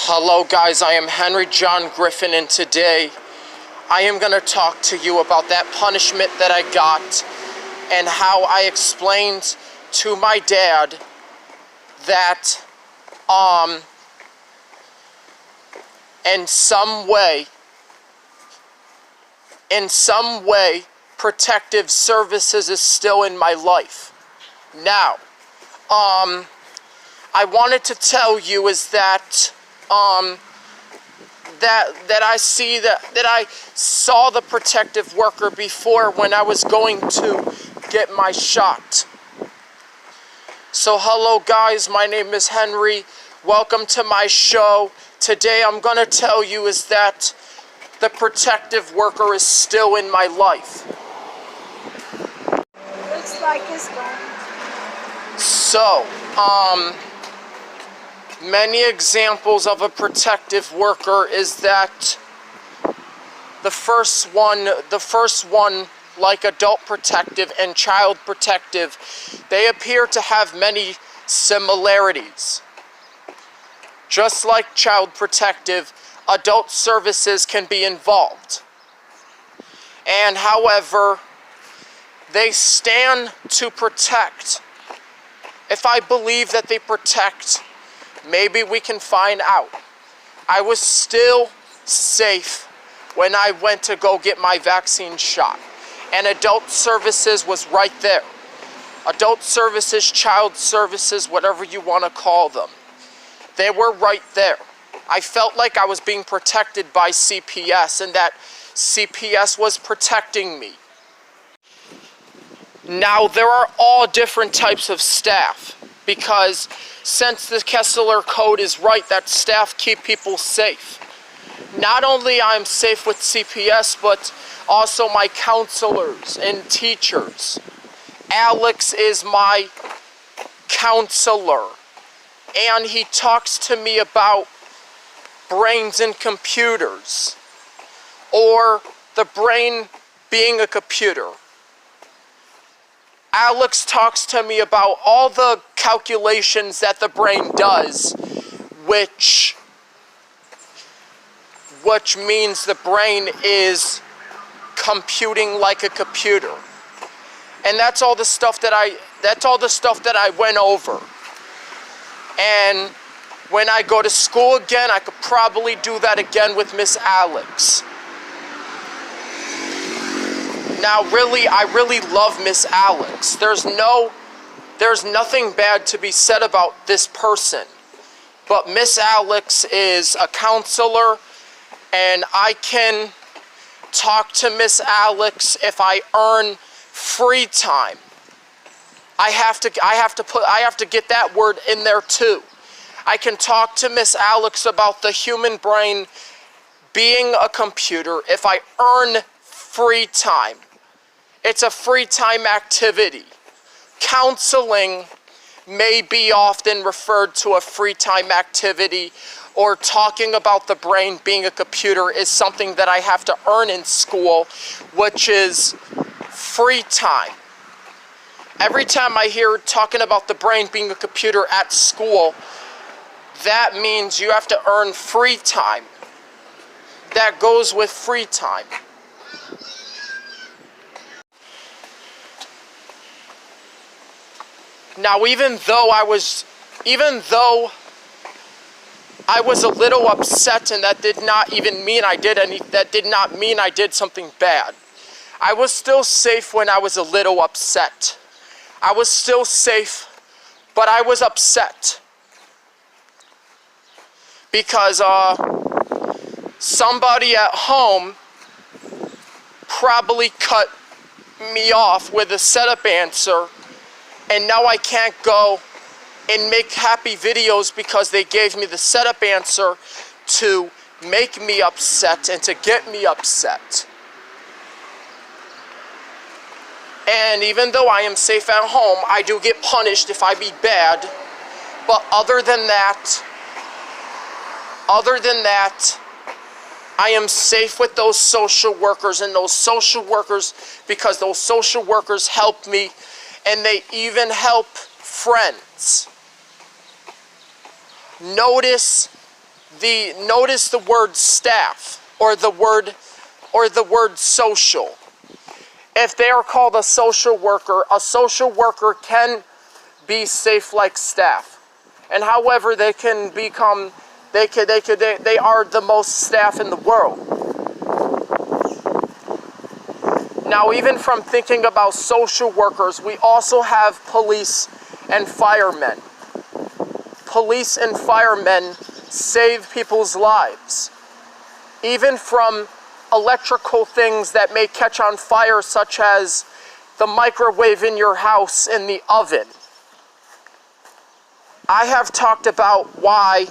Hello guys, I am Henry John Griffin, and today I am going to talk to you about that punishment that I got and how I explained to my dad that in some way protective services is still in my life. Now, I wanted to tell you is that I saw the protective worker before when I was going to get my shot. So hello guys, my name is Henry. Welcome to my show. Today I'm going to tell you is that the protective worker is still in my life. Looks like it's gone. So, many examples of a protective worker is that the first one, like adult protective and child protective, they appear to have many similarities. Just like child protective, adult services can be involved. And however, they stand to protect. If I believe that they protect, maybe we can find out. I was still safe when I went to go get my vaccine shot. And adult services was right there. Adult services, child services, whatever you want to call them. They were right there. I felt like I was being protected by CPS and that CPS was protecting me. Now, there are all different types of staff because since the Kessler Code is right that staff keep people safe. Not only I'm safe with CPS, but also my counselors and teachers. Alex is my counselor, and he talks to me about brains and computers, or the brain being a computer. Alex talks to me about all the calculations that the brain does, which means the brain is computing like a computer. And that's all the stuff that I went over. And when I go to school again, I could probably do that again with Miss Alex. Now, really, I really love Miss Alex. There's nothing bad to be said about this person. But Miss Alex is a counselor, and I can talk to Miss Alex if I earn free time. I have to get that word in there too. I can talk to Miss Alex about the human brain being a computer if I earn free time. It's a free time activity. Counseling may be often referred to a free time activity, or talking about the brain being a computer is something that I have to earn in school, which is free time. Every time I hear talking about the brain being a computer at school, that means you have to earn free time. That goes with free time. Now, even though I was a little upset, and that did not mean I did something bad. I was still safe when I was a little upset. I was still safe, but I was upset because somebody at home probably cut me off with a setup answer, and now I can't go and make happy videos because they gave me the setup answer to make me upset and to get me upset. And even though I am safe at home, I do get punished if I be bad. But other than that, I am safe with those social workers, and those social workers, because those social workers help me, and they even help friends. Notice notice the word staff or the word social. If they are called a social worker can be safe like staff. And however they can become, they are the most staff in the world. Now, even from thinking about social workers, we also have police and firemen. Police and firemen save people's lives. Even from electrical things that may catch on fire, such as the microwave in your house and the oven. I have talked about why,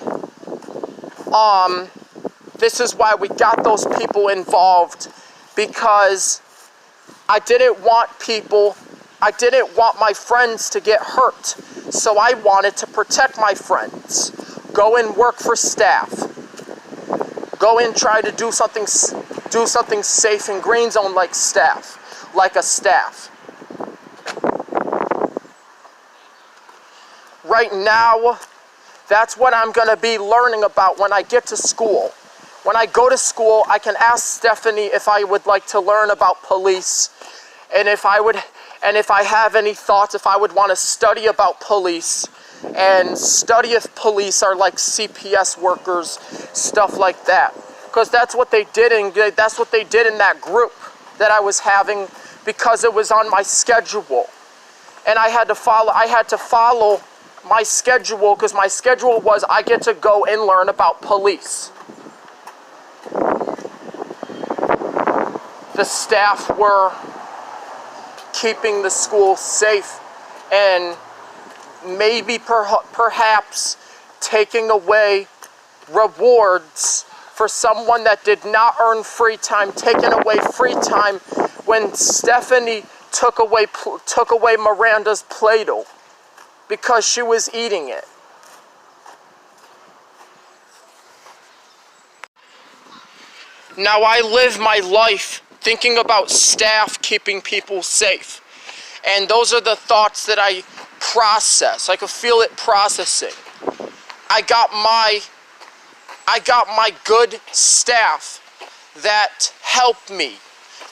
this is why we got those people involved, because I didn't want my friends to get hurt, so I wanted to protect my friends. Go and work for staff. Go and try to do something safe in Green Zone like a staff. Right now, that's what I'm going to be learning about when I get to school. When I go to school, I can ask Stephanie if I would like to learn about police, and if I have any thoughts, if I would want to study about police, and study if police are like CPS workers, stuff like that. Because that's what they did in that group that I was having, because it was on my schedule. And I had to follow my schedule, because my schedule was I get to go and learn about police. The staff were keeping the school safe and maybe perhaps taking away rewards for someone that did not earn free time, taking away free time when Stephanie took away Miranda's Play-Doh because she was eating it. Now I live my life thinking about staff keeping people safe. And those are the thoughts that I process. I could feel it processing. I got my good staff that help me.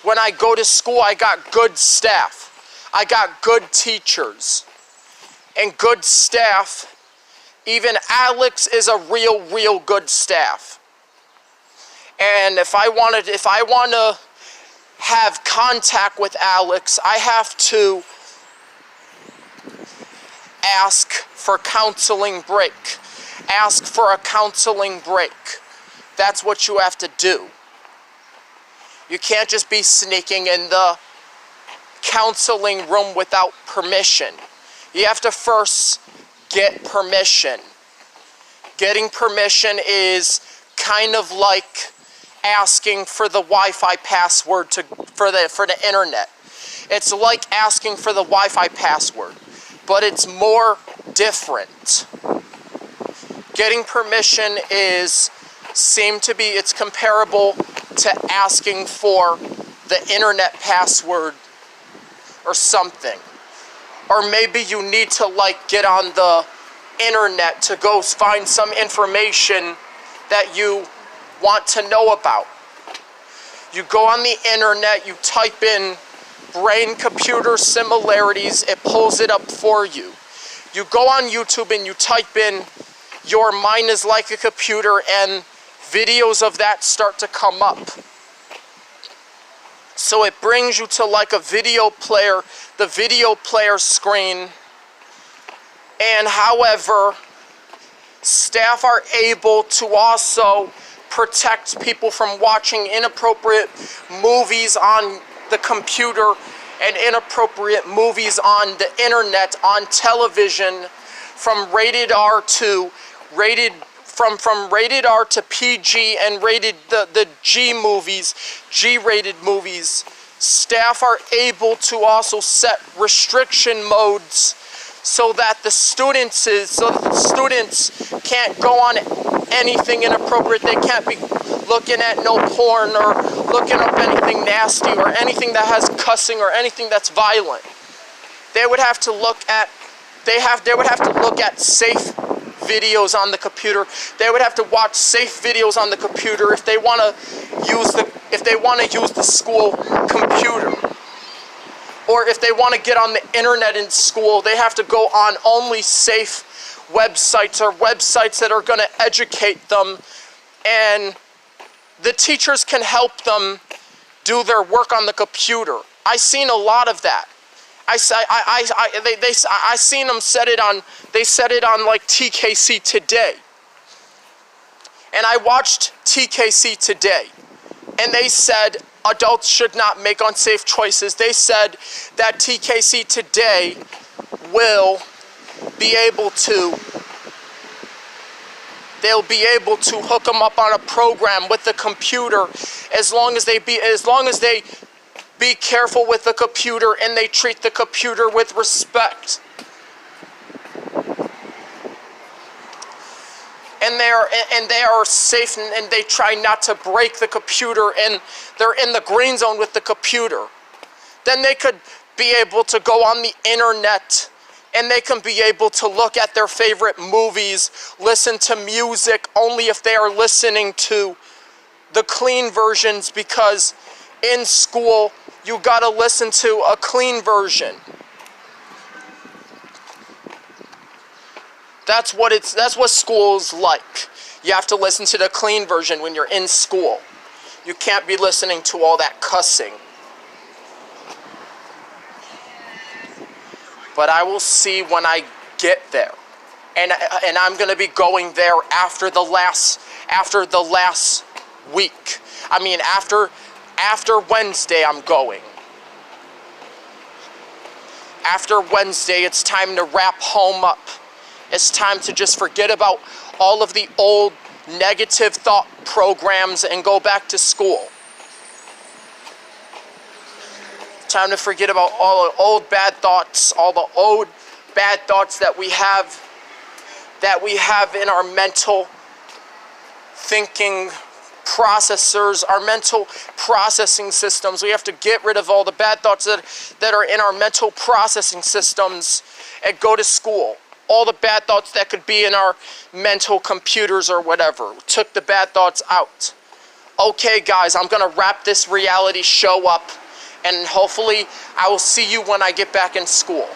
When I go to school, I got good staff. I got good teachers and good staff. Even Alex is a real good staff. And if I want to have contact with Alex, I have to ask for counseling break. Ask for a counseling break. That's what you have to do. You can't just be sneaking in the counseling room without permission. You have to first get permission. Getting permission is kind of like asking for the Wi-Fi password for the internet. It's like asking for the Wi-Fi password, but it's more different. Getting permission it's comparable to asking for the internet password or something. Or maybe you need to get on the internet to go find some information that you want to know about. You go on the internet, you type in brain-computer similarities, it pulls it up for you. You go on YouTube and you type in "your mind is like a computer," and videos of that start to come up. So it brings you to a video player, the video player screen. And however, staff are able to also protect people from watching inappropriate movies on the computer and inappropriate movies on the internet, on television, from rated R to from rated R to PG and rated the G movies, G-rated movies. Staff are able to also set restriction modes so that the students can't go on anything inappropriate. They can't be looking at no porn or looking up anything nasty or anything that has cussing or anything that's violent. They would have to look at safe videos on the computer. They would have to watch safe videos on the computer if they want to use the school computer. Or if they want to get on the internet in school, they have to go on only safe websites or websites that are going to educate them, and the teachers can help them do their work on the computer. I seen a lot of that. I seen them set it on. They set it on like TKC Today, and I watched TKC Today, and they said adults should not make unsafe choices. They said that TKC Today will be able to. They'll be able to hook them up on a program with the computer as long as they be careful with the computer and they treat the computer with respect. And they are safe, and they try not to break the computer, and they're in the green zone with the computer. Then they could be able to go on the internet, and they can be able to look at their favorite movies, listen to music only if they are listening to the clean versions, because in school you gotta listen to a clean version. That's what school's like. You have to listen to the clean version when you're in school. You can't be listening to all that cussing. But I will see when I get there, and I'm going to be going there after the last week. I mean, after Wednesday, I'm going. After Wednesday, it's time to wrap home up. It's time to just forget about all of the old negative thought programs and go back to school. Time to forget about all the old bad thoughts, all the old bad thoughts that we have in our mental thinking processors, our mental processing systems. We have to get rid of all the bad thoughts that are in our mental processing systems and go to school. All the bad thoughts that could be in our mental computers or whatever. Took the bad thoughts out. Okay, guys, I'm going to wrap this reality show up, and hopefully I will see you when I get back in school.